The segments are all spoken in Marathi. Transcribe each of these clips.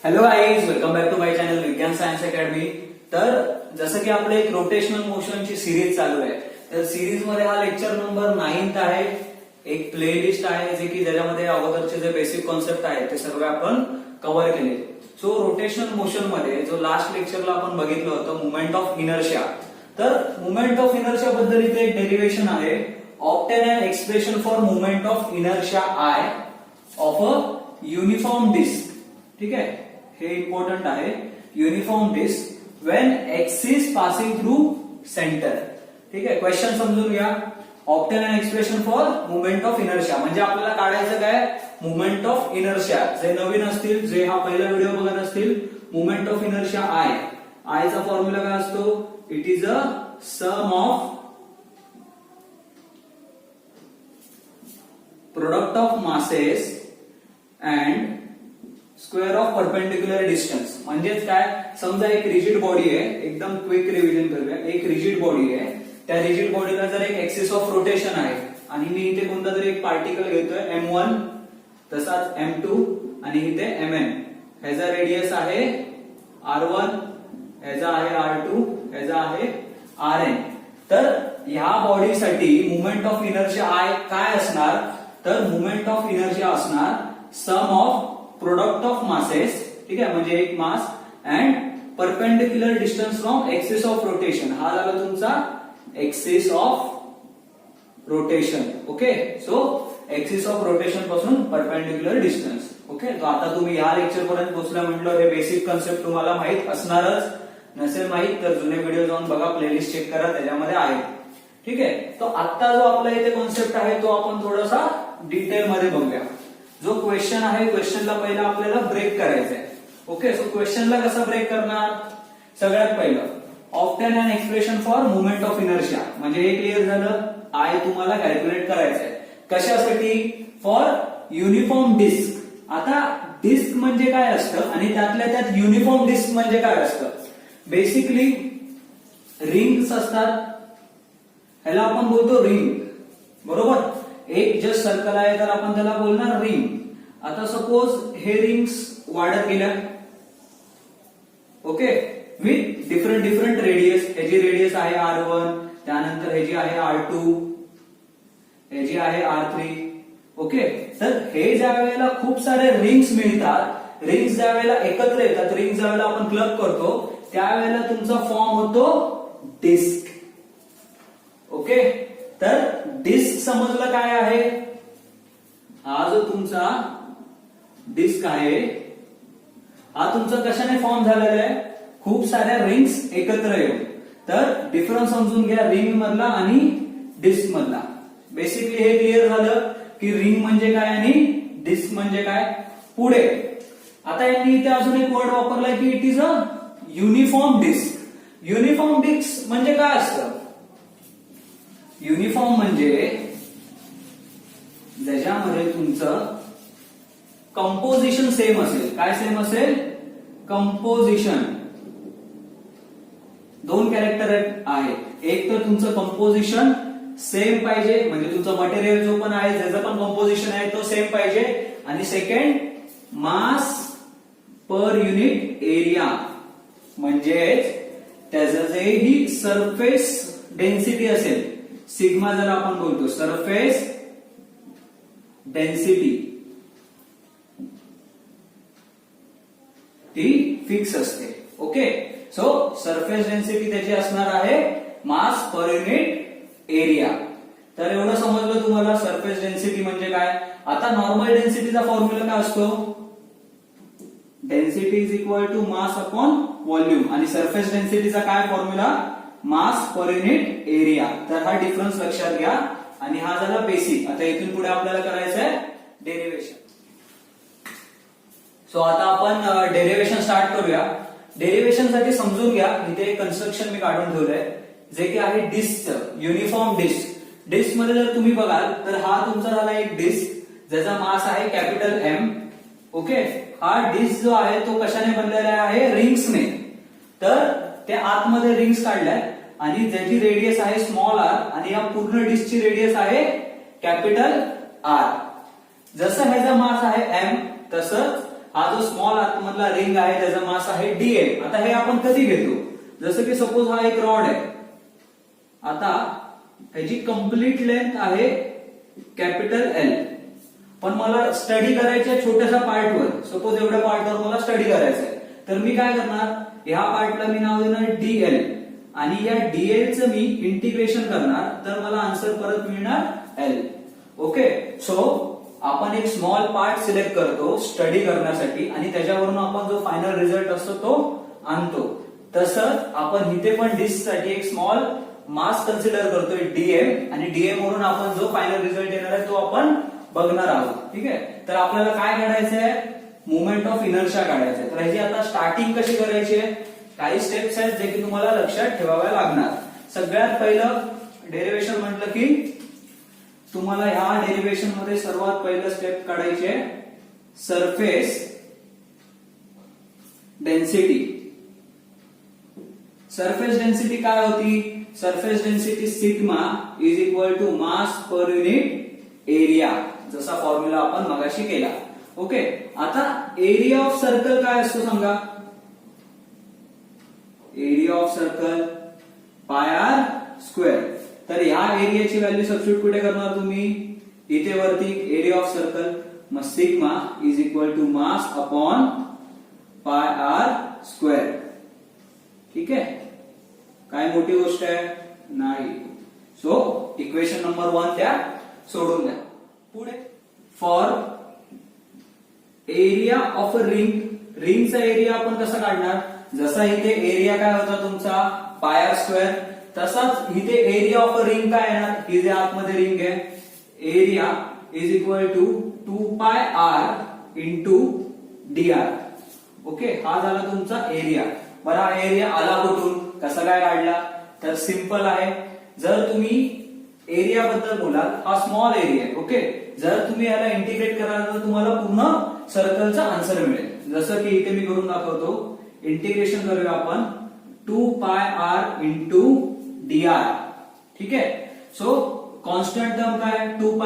Hello guys, welcome back to my channel Vigyan science academy. तर जसं की आपलं एक रोटेशनल मोशनची सिरीज चालू आहे, तर सिरीज मध्ये हा लेक्चर नंबर 9 आहे. एक प्लेलिस्ट आहे जे की ज्याच्यामध्ये अगोदरचे जे बेसिक कॉन्सेप्ट आहेत ते सर्व आपण कव्हर केले. सो रोटेशनल मोशन मध्ये जो लास्ट लेक्चरला आपण बघितलं होतं मुवमेंट ऑफ इनर्शिया, तर मुवमेंट ऑफ इनर्शिया बद्दल इथे एक डेरिव्हेशन आहे. Obtain an expression for movement of inertia I of a uniform disc. ठीक आहे, हे इम्पॉर्टंट आहे. Uniform disc when axis passing through centre. ठीक आहे, क्वेश्चन समजून घ्या. Obtain an expression for movement of inertia म्हणजे आपल्याला काढायचं काय, मुवमेंट ऑफ इनर्शिया. जे नवीन असतील, जे हा पहिला व्हिडिओ बघत असतील, मुवमेंट ऑफ इनर्शिया आय. आयचा फॉर्म्युला काय असतो? It is a sum of product of masses and square of perpendicular distance. म्हणजेच काय, समजा एक रिजिड बॉडी आहे, एकदम क्विक रिव्हिजन करूया. एक रिजिड बॉडी आहे, त्या रिजिड बॉडीला जर एक एक्सिस ऑफ रोटेशन आहे आणि मी इथे कोणता तरी एक पार्टिकल घेतोय M1, तसाच M2 आणि इथे Mn. ह्याचा रेडियस आहे R1, ह्याचा आहे R2, ह्याचा आहे Rn. तर ह्या बॉडीसाठी मुवमेंट ऑफ इनर्शिया आय काय असणार, तर मुवमेंट ऑफ इनर्शिया असणार सम ऑफ प्रोडक्ट ऑफ मासेस. ठीक आहे, म्हणजे एक mass and perpendicular distance from axis of rotation. हा झाला तुमचा axis of rotation. Okay, so axis of rotation पासून परपेंडिक्युलर डिस्टन्स. ओके, तो आता तुम्ही या लेक्चर पर्यंत पोहोचला म्हटलं हे बेसिक कन्सेप्ट तुम्हाला माहित असणारच. नसेल माहित तर जुने व्हिडिओ जाऊन बघा, प्लेलिस्ट चेक करा, त्याच्यामध्ये आहे. ठीक आहे, तो आता जो आपला इथे कॉन्सेप्ट आहे तो आपण थोडासा डिटेल मध्ये बघूया. जो क्वेश्चन आहे, क्वेश्चनला पहिला आपल्याला ब्रेक करायचा आहे. ओके, सो क्वेश्चनला कसा ब्रेक करणार? सगळ्यात पहिलं obtain an expression for movement of inertia. म्हणजे हे क्लिअर झालं, आय तुम्हाला कॅल्क्युलेट करायचं आहे. कशासाठी? For uniform disc. आता डिस्क म्हणजे काय असतं आणि त्यातल्या त्यात युनिफॉर्म डिस्क म्हणजे काय असतं? बेसिकली रिंग्स असतात, ह्याला आपण बोलतो रिंग, बरोबर. एक जस्ट सर्कल आहे तर आपण त्याला बोलणार रिंग. आता सपोज हे रिंग्स वाढत गेल्या, ओके, विथ डिफरंट रेडियस. ह्याची रेडियस आहे R1, त्यानंतर ह्याची आहे R2, ह्याची आहे R3. ओके, तर हे ज्या वेळेला खूप सारे रिंग्स मिळतात, रिंग्स ज्या वेळेला एकत्र येतात, रिंग्स ज्या वेळेला आपण क्लब करतो, त्यावेळेला तुमचा फॉर्म होतो डिस्क. ओके, तर डिस्क समजलं काय आहे? हा जो तुमचा डिस्क आहे, हा तुमचा कशाने फॉर्म झालेला आहे? खूप साऱ्या रिंग्स एकत्र येऊन. तर डिफरन्स समजून घ्या रिंग मधला आणि डिस्क मधला. बेसिकली हे क्लिअर झालं की रिंग म्हणजे काय आणि डिस्क म्हणजे काय. पुढे आता यांनी इथे अजून एक वर्ड वापरलाय की it is a uniform disc. Uniform disc म्हणजे काय असतं? युनिफॉर्म म्हणजे ज्याच्यामध्ये तुमचं कंपोजिशन सेम असेल. काय सेम असेल? कंपोजिशन. दोन कॅरेक्टर आहेत. एक तर तुमचं कंपोजिशन सेम पाहिजे, म्हणजे तुमचं मटेरियल जो पण आहे, ज्याचं पण कंपोजिशन आहे तो सेम पाहिजे. आणि सेकंड, मास पर युनिट एरिया, म्हणजेच त्याचं जे ही सरफेस डेन्सिटी असेल, सिग्मा ज्याला आपण बोलतो, सरफेस डेन्सिटी, ती फिक्स असते. ओके, सो सरफेस डेन्सिटी त्याची असणार आहे मास पर युनिट एरिया. तर एवढं समजलं तुम्हाला सरफेस डेन्सिटी म्हणजे काय. आता नॉर्मल डेन्सिटीचा फॉर्म्युला काय असतो? Density is equal to mass upon volume. आणि सरफेस डेन्सिटीचा काय formula? Mass per unit area. तर हा डिफरन्स लक्षात घ्या. आणि हा झाला बेसिक. आता इथून पुढे आपल्याला करायचं आहे डेरिव्हेशन. सो आता आपण डेरिव्हेशन स्टार्ट करूया. डेरिव्हेशन साठी समजून घ्या, इथे एक कन्स्ट्रक्शन मी काढून ठेवलंय जे की आहे डिस्कचं, युनिफॉर्म डिस्क. डिस्क मध्ये जर तुम्ही बघाल तर हा तुमचा झाला एक डिस्क ज्याचा मास आहे कॅपिटल M. ओके, हा डिस्क जो आहे तो कशाने बनलेला आहे? रिंग्सने. तर त्या आतमध्ये रिंग्स काढल्यात आणि ज्याची रेडियस आहे स्मॉल r आणि या पूर्ण डिस्कची रेडियस आहे कॅपिटल R. जसं ह्याचा मास आहे M, तसंच हा जो स्मॉल आतमधला रिंग आहे त्याचा मास आहे डीएम. आता हे आपण कधी घेतो, जसं की सपोज हा एक रॉड आहे. आता ह्याची कंप्लीट लेंथ आहे कॅपिटल एल, पण मला स्टडी करायच्या छोट्याशा पार्टवर, सपोज एवढ्या पार्टवर मला स्टडी करायचं आहे, तर मी काय करणार, ह्या पार्टला मी नाव देणार डीएल आणि या डीएलचं मी इंटिग्रेशन करणार, तर मला आन्सर परत मिळणार एल. ओके, सो आपण एक स्मॉल पार्ट सिलेक्ट करतो स्टडी करण्यासाठी आणि त्याच्यावरून आपण जो फायनल रिझल्ट असतो तो आणतो. तसंच आपण इथे पण डिस्क साठी एक स्मॉल मास कन्सिडर करतोय डीएम, आणि डीएम वरून आपण जो फायनल रिझल्ट येणार आहे तो आपण बघणार आहोत. ठीक आहे, तर आपल्याला काय काढायचं आहे, मुवमेंट ऑफ इनर्शिया काढायचं आहे. तर ह्याची आता स्टार्टिंग कशी करायची आहे, काही स्टेप्स आहेत जे की तुम्हाला लक्षात ठेवाव्या लागणार. सगळ्यात पहिलं डेरिव्हेशन म्हटलं की तुम्हाला ह्या डेरिव्हेशन मध्ये सर्वात पहिलं स्टेप काढायची आहे सरफेस डेन्सिटी. सरफेस डेन्सिटी काय होती, surface density sigma is equal to mass per unit area, जसा फॉर्म्युला आपण मगाशी केला. ओके, आता एरिया ऑफ सर्कल काय असतो सांगा, area of circle pi r square. तर ह्या एरियाची व्हॅल्यू सबस्टिट्यूट कुठे करणार तुम्ही, इथे वरती एरिया ऑफ सर्कल, मग sigma is equal to mass upon pi r square. ठीक आहे, काय मोठी गोष्ट आहे नाही. सो इक्वेशन नंबर 1 त्या सोडून द्या. पुढे for area of a ring, रिंगचा एरिया आपण कसा काढणार, जसा इथे एरिया काय होता तुमचा पाय आर स्क्वेअर, तसाच इथे एरिया ऑफ अ रिंग काय येणार, ही जे आतमध्ये रिंग आहे, area is equal to 2 pi r into d r. Okay, हा झाला तुमचा एरिया. बरं, हा एरिया आला कुठून, कसा काय काढला, तर सिंपल आहे. जर तुम्ही एरिया बद्दल बोलाल, हा स्मॉल एरिया आहे. ओके, जर तुम्ही याला इंटिग्रेट कराल तर तुम्हाला पूर्ण सर्कलचा आन्सर मिळेल. जसं की इथे मी करून दाखवतो, इंटिग्रेशन करूया आपण 2 pi r into d R. ठीक आहे, सो कॉन्स्टंट टर्म काय 2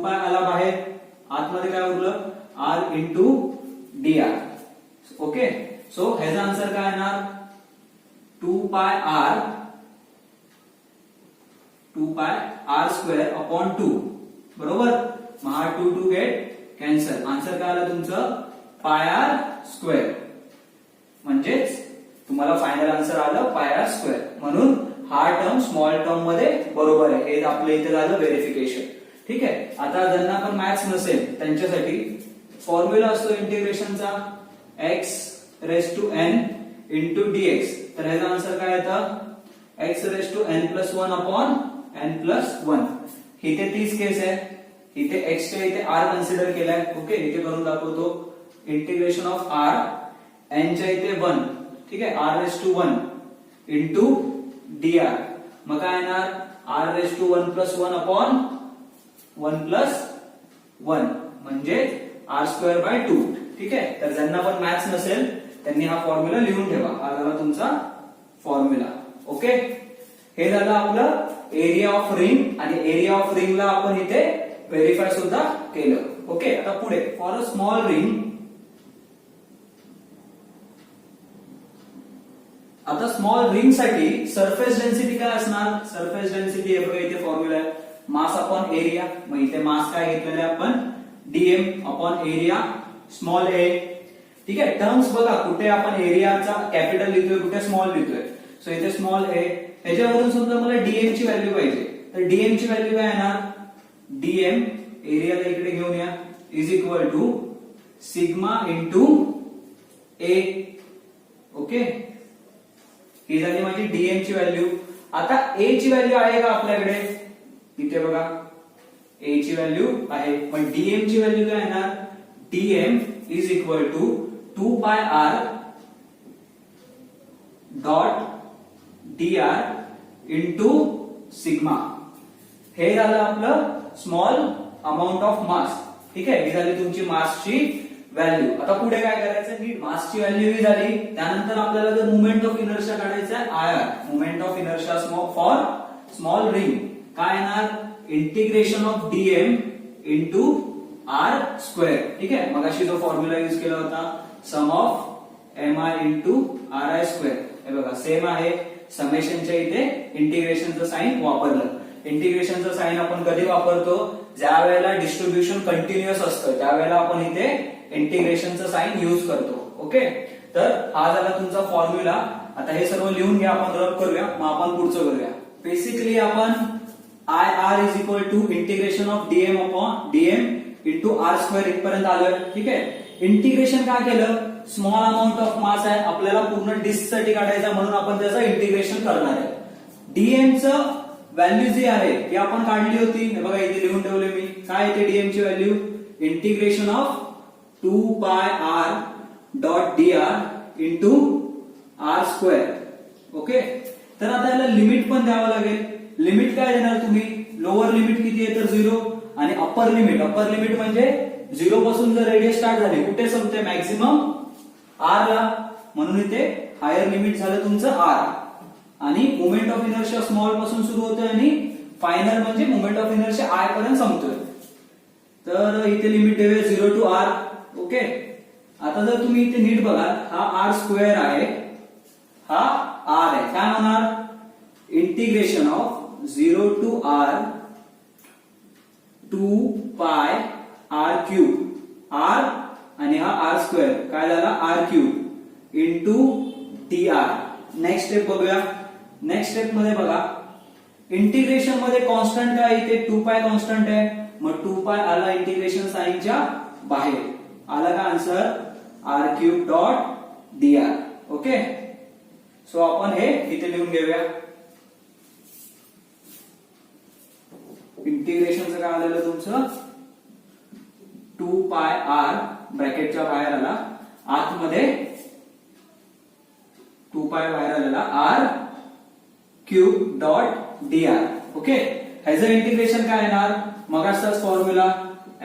पाय आला बाहेर, आतमध्ये काय उरलं r into d r. Okay, so ह्याचा आन्सर काय येणार 2 पाय आर स्क्वेअर अपॉन 2. बरोबर, मग हा 2 गेट कॅन्सल. आन्सर काय आलं तुमचं पाय आर स्क्वेअर, म्हणजेच तुम्हाला फायनल आन्सर आलं पाय आर स्क्वेअर. म्हणून हा टर्म स्मॉल टर्म मध्ये बरोबर आहे. हे आपल्या इथे झालं व्हेरिफिकेशन. ठीक आहे, आता ज्यांना पण मॅथ्स नसेल त्यांच्यासाठी फॉर्म्युला असतो इंटिग्रेशनचा x raise to n into dx. तर ह्याचा आन्सर काय येतं x raise to n plus 1 upon n plus 1. इथे तीच केस आहे, इथे x च्या इथे r कन्सिडर केलाय. ओके, इथे करून दाखवतो, इंटिग्रेशन ऑफ r n च्या इथे 1. ठीक आहे, r raise to 1 into dr. मग काय येणार r raise to 1 plus 1 upon 1 plus 1 म्हणजे r स्क्वेअर बाय 2. ठीक आहे, तर ज्यांना पण मॅथ्स नसेल त्यांनी हा फॉर्म्युला लिहून ठेवा. हा झाला तुमचा फॉर्म्युला. ओके, हे झालं आपलं एरिया ऑफ रिंग, आणि एरिया ऑफ रिंगला आपण इथे व्हेरीफाय सुद्धा केलं. ओके, आता पुढे फॉर अ स्मॉल रिंग, आता स्मॉल रिंग साठी सरफेस डेन्सिटी काय असणार, सरफेस डेन्सिटी हे बघा इथे फॉर्म्युला आहे मास अपॉन एरिया. मग इथे मास काय घेतलेला आहे आपण डीएम अपॉन एरिया स्मॉल ए. ठीक आहे, टर्म्स बघा कुठे आपण एरियाचा कॅपिटल लिहितोय, कुठे स्मॉल लिहितोय. सो इथे स्मॉल ए, ह्याच्यावरून समजा मला डीएम ची व्हॅल्यू पाहिजे, तर डीएम ची व्हॅल्यू काय येणार, डीएम एरियाला इकडे घेऊन या is equal to sigma into a. Okay, ही झाली माझी डीएम ची व्हॅल्यू. आता ए ची व्हॅल्यू आहे का आपल्याकडे, इथे बघा ए ची व्हॅल्यू आहे. मग डीएम ची व्हॅल्यू काय येणार, DM is equal to 2 pi r dot dr into sigma. हे झालं आपलं स्मॉल अमाऊंट ऑफ मास. ठीक आहे, ही झाली तुमची मासची व्हॅल्यू. आता पुढे काय करायचं, नीट मासची व्हॅल्यू ही झाली. त्यानंतर आपल्याला जर मुवमेंट ऑफ इनर्शिया काढायचा आहे I, moment of inertia for small ring काय येणार, integration of d m into r square. ठीक आहे, मगाशी जो फॉर्म्युला युज केला होता sum of m i into r i square, हे बघा सेम आहे. समेशनच्या इथे इंटिग्रेशनचं साइन वापरलं. इंटिग्रेशनचं साइन आपण कधी वापरतो, ज्या वेळेला डिस्ट्रीब्युशन कंटिन्युअस असतं त्यावेळेला आपण इथे इंटिग्रेशनचं साइन युज करतो. ओके, तर हा झाला तुमचा फॉर्म्युला. आता हे सर्व लिहून घ्या, आपण रब करूया, मग आपण पुढचं करूया. बेसिकली आपण I r is equal to integration of dm upon dm into r square इथपर्यंत आलोय. ठीक आहे, इंटिग्रेशन काय केलं, स्मॉल अमाऊंट ऑफ मास आहे, आपल्याला पूर्ण डिस्क साठी काढायचा म्हणून आपण त्याचं इंटिग्रेशन करणार आहे. डीएम चं व्हॅल्यू जी आहे ती आपण काढली होती, हे बघा इथे लिहून ठेवले मी. काय येते डीएम ची value, integration of 2 pi r dot d r into r square. Okay, तर आता याला लिमिट पण द्यावं लागेल. लिमिट काय देणार तुम्ही, लोअर लिमिट किती आहे तर 0 आणि अप्पर लिमिट म्हणजे 0 पासून जर रेडियस स्टार्ट झाली कुठे संपते, मॅक्झिमम आर ला, म्हणून इथे हायर लिमिट झालं तुमचं आर. आणि मोमेंट ऑफ इनर्शिया स्मॉल पासून सुरू होतोय आणि फायनल म्हणजे मोमेंट ऑफ इनर्शिया आय पर्यंत संपतोय. तर इथे लिमिट देऊया 0 टू आर. ओके, आता जर तुम्ही इथे नीट बघाल, हा आर स्क्वेअर आहे, हा आर आहे, काय होणार, integration of 0 to R 2 pi R cube, R आणि हा आर स्क्वेअर काय झाला r cube into d r. Next step बघूया. नेक्स्ट स्टेप मध्ये बघा, इंटिग्रेशन मध्ये कॉन्स्टंट काय, इथे 2 पाय कॉन्स्टंट आहे, मग 2 पाय आला इंटिग्रेशन साइनच्या बाहेर, आला का answer r cube dot d r. Okay, so आपण हे इथे लिहून घेऊया. इंटिग्रेशनचं काय आलेलं तुमचं 2 पाय आर ब्रॅकेटच्या बाहेर आला, आतमध्ये 2 पाय बाहेर आलेला r cube dot d r. Okay, ह्याचं इंटिग्रेशन काय येणार, मगाचाच फॉर्म्युला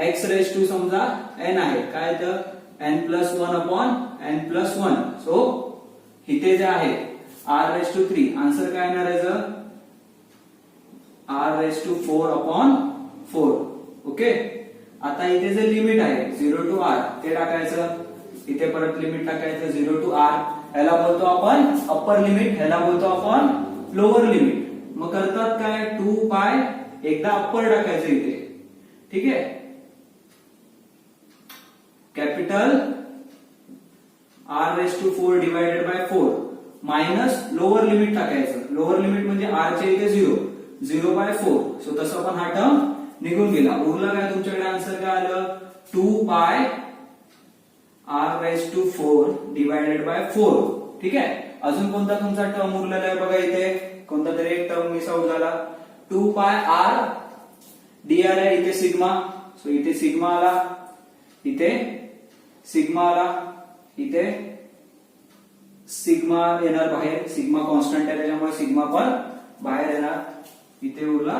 एक्स रेस टू समजा एन आहे, काय तर n+1 अपॉन n+1. सो इथे जे आहे r रेस टू 3, आन्सर काय येणार आहे r raise to 4 upon 4. Okay, आता इथे जे लिमिट आहे 0 टू r ते टाकायचं, इथे परत लिमिट टाकायचं 0 टू r. ह्याला बोलतो आपण अप्पर लिमिट, ह्याला बोलतो आपण लोअर लिमिट. मग करतात काय 2 पाय, एकदा अप्पर टाकायचं इथे. ठीक आहे, capital r raise to 4 divided by 4 minus lower limit टाकायचं. लोअर लिमिट म्हणजे r च्या इथे 0 बाय 4. सो तसं पण हा टर्म निघून गेला. उरला काय तुमच्याकडे आन्सर काय आलं 2 pi r raise to 4 divided by 4. ठीक आहे, अजून कोणता तुमचा टर्म उरलेला आहे बघा, इथे कोणता तरी एक टर्म मिस आउट झाला. 2 पाय r dr आहे, इथे सिग्मा. सो इथे सिग्मा आला, इथे सिग्मा आला, इथे सिग्मा येणार बाहेर, सिग्मा कॉन्स्टंट आहे त्याच्यामुळे सिग्मा पण बाहेर येणार, इथे उरला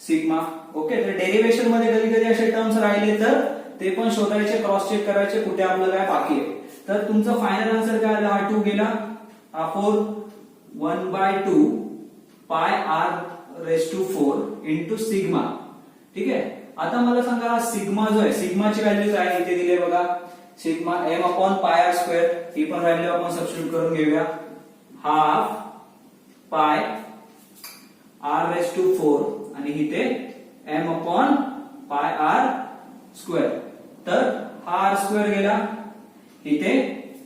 सिग्मा. ओके, तर डेरिव्हेशन मध्ये कधी कधी असे टर्म्स राहिले तर ते पण शोधायचे, क्रॉस चेक करायचे कुठे आपलं काय बाकी आहे. तर तुमचं फायनल आन्सर काय आला, हा 2 गेला, हा 4 1/2 pi r raise to 4 into sigma. ठीक आहे, आता मला सांगा सिग्मा जो आहे, सिग्माची व्हॅल्यू काय इथे दिली बघा, sigma m upon pi r square. ही पण व्हॅल्यू आपण सबस्टिट्यूट करून घेऊया, हाफ पाय आर रेस टू 4 आणि इथे m upon pi r square. तर हा आर स्क्वेअर गेला, इथे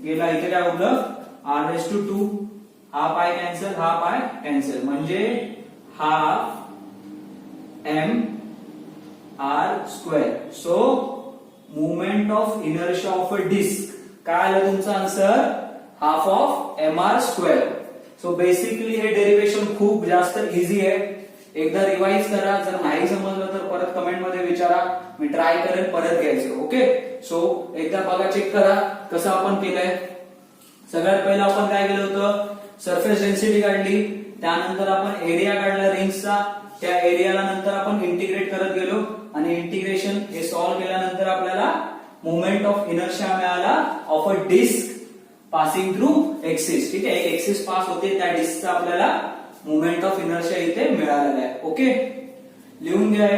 गेला, इथे काय उरलं आर रेस टू 2, हा पाय कॅन्सल, हा पाय कॅन्सल, म्हणजे half m r square. So movement of inertia of a disc काय आलं तुमचं answer, half of m r square. So basically हे डेरिव्हेशन खूप जास्त इझी आहे, एकदा रिवाइज करा. जर नाही समजलं तर परत कमेंट मध्ये विचारा, मी ट्राय करेन परत घ्यायचं. ओके, सो एकदा बघा, चेक करा कसं आपण केलंय. सगळ्यात पहिला आपण काय केलं होतं, सरफेस डेन्सिटी काढली, त्यानंतर आपण एरिया काढला रिंग्सचा, त्या एरियाला नंतर आपण इंटिग्रेट करत गेलो आणि इंटिग्रेशन हे सॉल्व्ह केल्यानंतर आपल्याला मोमेंट ऑफ इनर्शिया मिळाला of a disc passing through axis. ठीक आहे, एक एक्सिस पास होते, त्या डिस्कचा आपल्याला मोमेंट ऑफ इनर्शिया इथे मिळालेला आहे. ओके, लिहून घ्या.